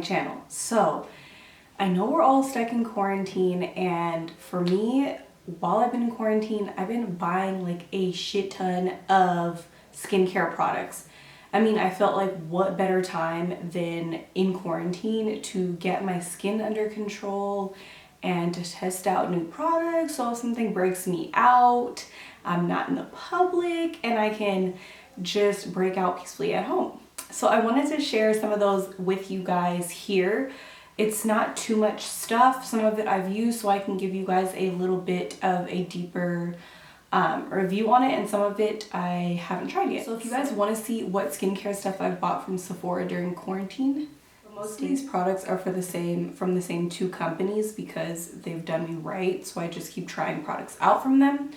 channel. So I know we're all stuck in quarantine, and for me, while I've been in quarantine, I've been buying like a shit ton of skincare products. I mean, I felt like what better time than in quarantine to get my skin under control and to test out new products. So if something breaks me out, I'm not in the public and I can just break out peacefully at home. So I wanted to share some of those with you guys here. It's not too much stuff. Some of it I've used, so I can give you guys a little bit of a deeper review on it, and some of it I haven't tried yet. So if you guys want to see what skincare stuff I've bought from Sephora during quarantine, most of these products are from the same two companies because they've done me right, so I just keep trying products out from them.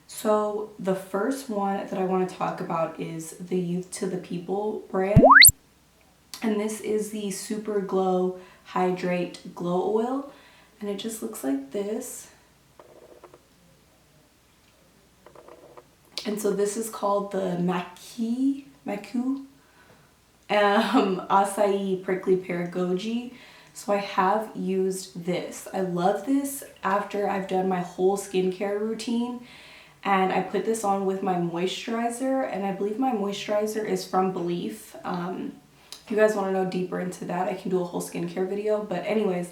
So the first one that I want to talk about is the Youth to the People brand, and this is the Super Glow Hydrate Glow Oil, and it just looks like this. And so this is called the Maku Acai Prickly Pear Goji. So I have used this. I love this after I've done my whole skincare routine, and I put this on with my moisturizer, and I believe my moisturizer is from Belief. If you guys want to know deeper into that, I can do a whole skincare video. But anyways,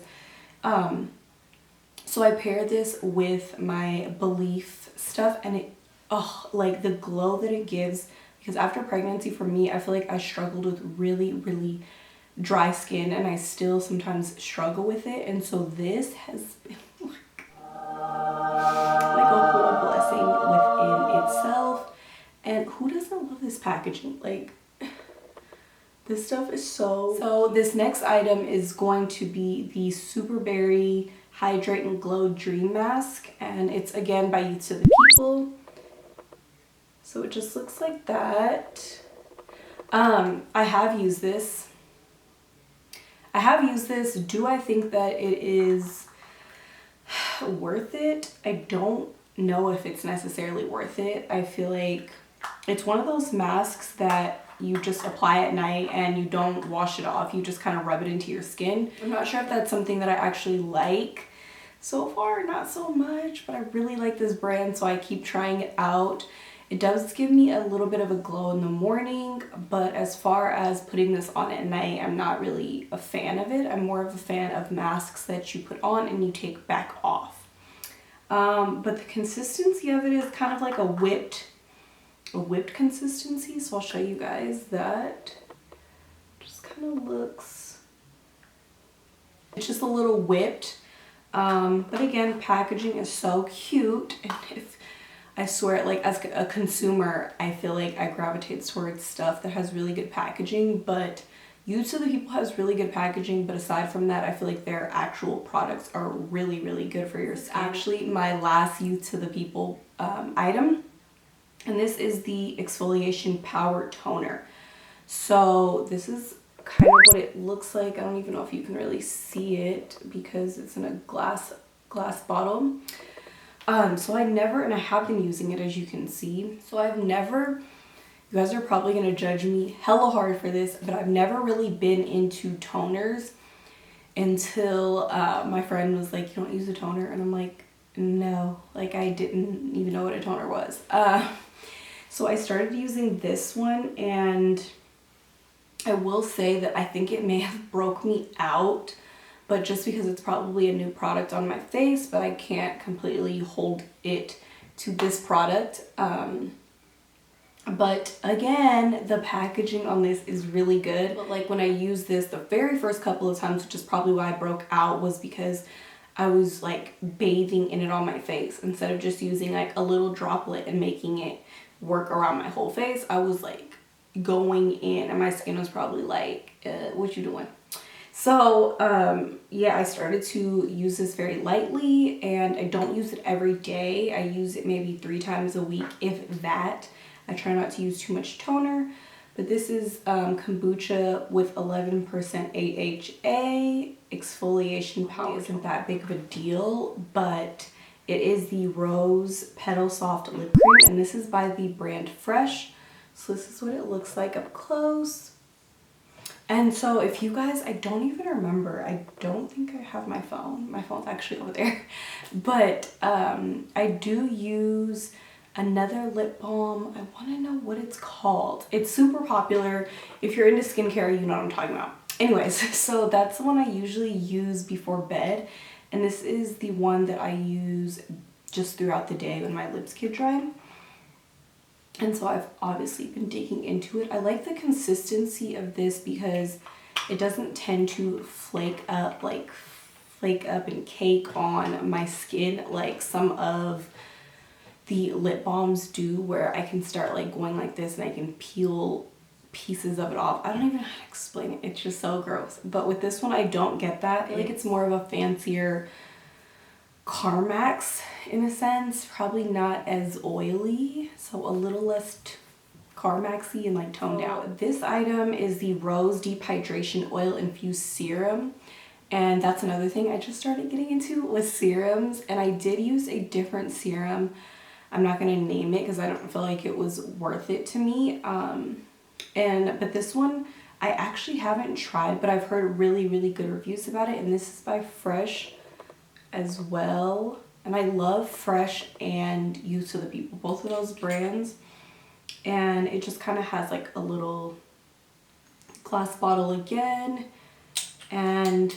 so I pair this with my Belief stuff, and it, oh, like the glow that it gives, because after pregnancy for me, I feel like I struggled with really dry skin, and I still sometimes struggle with it. And so this has been like a whole blessing within itself. And who doesn't love this packaging? Like, this stuff is so this next item is going to be the Superberry Hydrate and Glow Dream Mask, and it's again by Youth to the People. So it just looks like that. I have used this. Do I think that it is worth it? I don't know if it's necessarily worth it. I feel like it's one of those masks that you just apply at night and you don't wash it off. You just kind of rub it into your skin. I'm not sure if that's something that I actually like. So far, not so much, but I really like this brand, so I keep trying it out. It does give me a little bit of a glow in the morning, but as far as putting this on at night, I'm not really a fan of it. I'm more of a fan of masks that you put on and you take back off. But the consistency of it is kind of like a whipped consistency, so I'll show you guys that. Just kind of looks, it's just a little whipped, but again, packaging is so cute, and if I swear, like, as a consumer, I feel like I gravitate towards stuff that has really good packaging. But Youth to the People has really good packaging, but aside from that, I feel like their actual products are really good for your skin. Actually, my last Youth to the People item, and this is the Exfoliation Power Toner. So this is kind of what it looks like. I don't even know if you can really see it because it's in a glass bottle. So I never, and I have been using it as you can see, so I've never, you guys are probably going to judge me hella hard for this, but I've never really been into toners until my friend was like, you don't use a toner? And I'm like, no, like I didn't even know what a toner was. So I started using this one, and I will say that I think it may have broke me out, but just because it's probably a new product on my face, but I can't completely hold it to this product. But again, the packaging on this is really good. But like when I used this the very first couple of times, which is probably why I broke out, was because I was like bathing in it on my face instead of just using like a little droplet and making it work around my whole face. I was like going in, and my skin was probably like, what you doing? So yeah, I started to use this very lightly, and I don't use it every day. I use it maybe 3 times a week, if that. I try not to use too much toner, but this is Kombucha with 11% AHA. Exfoliation powder isn't that big of a deal, but it is the Rose Petal-Soft Lip Cream, and this is by the brand Fresh. So this is what it looks like up close. And so if you guys, I don't even remember, I don't think I have my phone. My phone's actually over there. But I do use another lip balm. I want to know what it's called. It's super popular. If you're into skincare, you know what I'm talking about. Anyways, so that's the one I usually use before bed. And this is the one that I use just throughout the day when my lips get dry. And so I've obviously been digging into it. I like the consistency of this because it doesn't tend to flake up and cake on my skin like some of the lip balms do, where I can start like going like this and I can peel pieces of it off. I don't even know how to explain it. It's just so gross. But with this one, I don't get that. I feel like it's more of a fancier Carmax in a sense, probably not as oily, so a little less Carmaxy and like toned out. This item is the Rose Deep Hydration Oil-Infused Serum, and that's another thing I just started getting into with serums. And I did use a different serum. I'm not going to name it because I don't feel like it was worth it to me. But this one I actually haven't tried, but I've heard really good reviews about it, and this is by Fresh as well. And I love Fresh and Youth to the People, both of those brands. And it just kind of has like a little glass bottle again, and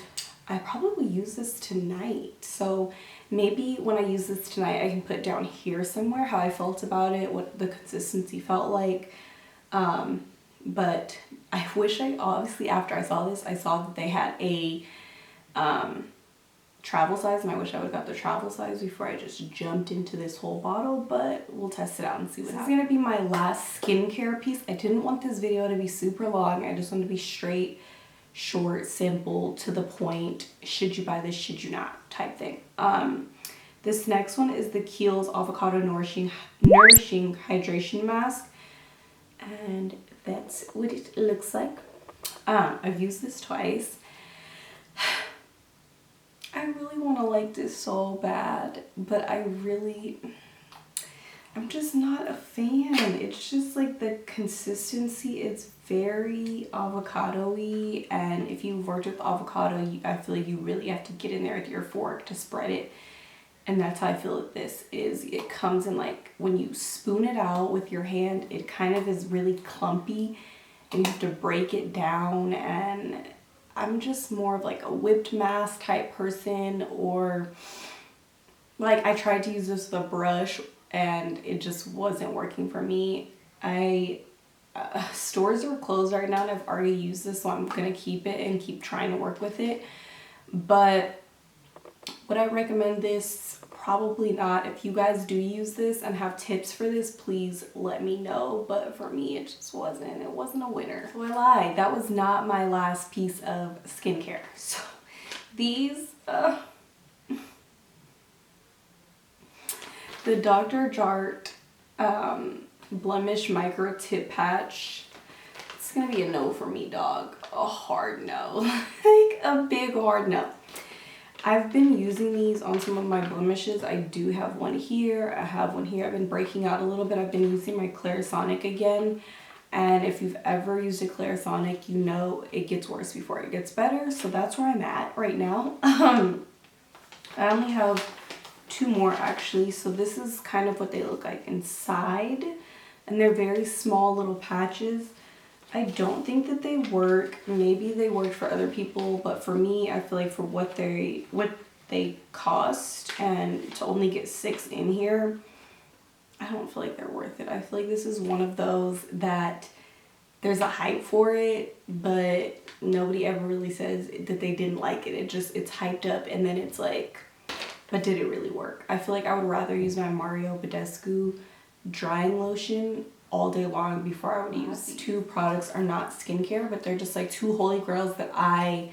I probably use this tonight. So maybe when I use this tonight, I can put down here somewhere how I felt about it, what the consistency felt like. But I wish obviously after I saw this, I saw that they had a travel size, and I wish I would have got the travel size before I just jumped into this whole bottle, but we'll test it out and see what happens. This is going to be my last skincare piece. I didn't want this video to be super long. I just wanted to be straight, short, simple, to the point. Should you buy this, should you not type thing. This next one is the Kiehl's Avocado Nourishing Hydration Mask, and that's what it looks like. I've used this twice. I really want to like this so bad, but I'm just not a fan. It's just like the consistency, it's very avocado-y, and if you've worked with avocado, I feel like you really have to get in there with your fork to spread it. And that's how I feel like this is. It comes in like, when you spoon it out with your hand, it kind of is really clumpy, and you have to break it down, and I'm just more of like a whipped mask type person, or like I tried to use this with a brush and it just wasn't working for me. Stores are closed right now, and I've already used this, so I'm gonna keep it and keep trying to work with it. But would I recommend this? Probably not. If you guys do use this and have tips for this, please let me know. But for me, it just wasn't. It wasn't a winner. So I lied. That was not my last piece of skincare. So these, the Dr. Jart Blemish Micro Tip Patch. It's gonna be a no for me, dog. A hard no. Like a big hard no. I've been using these on some of my blemishes. I do have one here. I have one here. I've been breaking out a little bit. I've been using my Clarisonic again. And if you've ever used a Clarisonic, you know it gets worse before it gets better. So that's where I'm at right now. I only have two more actually. So this is kind of what they look like inside. And they're very small little patches. I don't think that they work. Maybe they work for other people, but for me, I feel like for what they cost, and to only get 6 in here, I don't feel like they're worth it. I feel like this is one of those that there's a hype for it, but nobody ever really says that they didn't like it. It's hyped up, and then it's like, but did it really work? I feel like I would rather use my Mario Badescu drying lotion all day long before I would use. These two products are not skincare, but they're just like two holy grails that I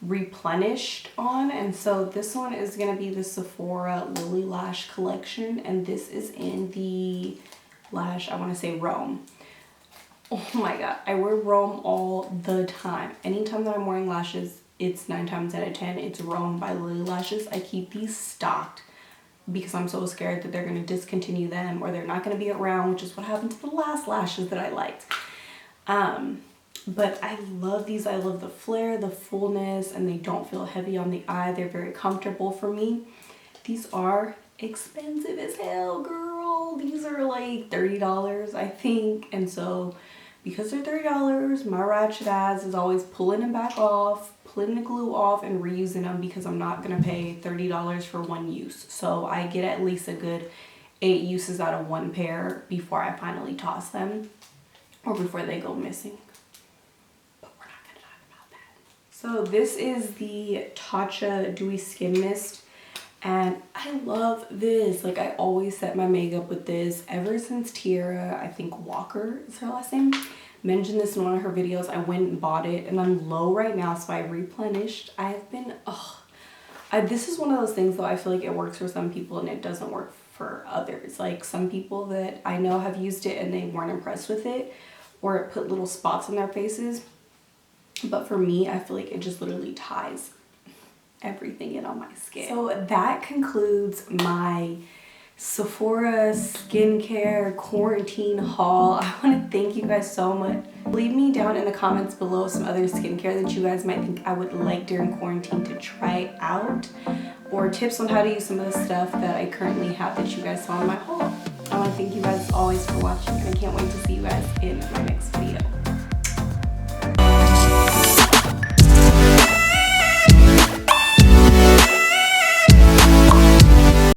replenished on. And so this one is gonna be the Sephora Lily Lash collection, and this is in the lash, I want to say Rome. Oh my god, I wear Rome all the time. Anytime that I'm wearing lashes, it's 9 times out of 10 it's Rome by Lily Lashes. I keep these stocked because I'm so scared that they're going to discontinue them or they're not going to be around, which is what happened to the last lashes that I liked. But I love these. I love the flare, the fullness, and they don't feel heavy on the eye. They're very comfortable for me. These are expensive as hell, girl. These are like $30, I think. And so because they're $30, my ratchet ass is always pulling them back off, pulling the glue off, and reusing them because I'm not gonna pay $30 for one use. So I get at least a good 8 uses out of one pair before I finally toss them or before they go missing. But we're not gonna talk about that. So this is the Tatcha Dewy Skin Mist. And I love this. Like, I always set my makeup with this ever since Tiara, I think Walker is her last name, mentioned this in one of her videos. I went and bought it and I'm low right now, so I replenished. I have been, this is one of those things though, I feel like it works for some people and it doesn't work for others. Like, some people that I know have used it and they weren't impressed with it, or it put little spots on their faces. But for me, I feel like it just literally ties everything in on my skin. So that concludes my Sephora skincare quarantine haul. I want to thank you guys so much. Leave me down in the comments below some other skincare that you guys might think I would like during quarantine to try out, or tips on how to use some of the stuff that I currently have that you guys saw in my haul. I want to thank you guys always for watching, and I can't wait to see you guys in my next video.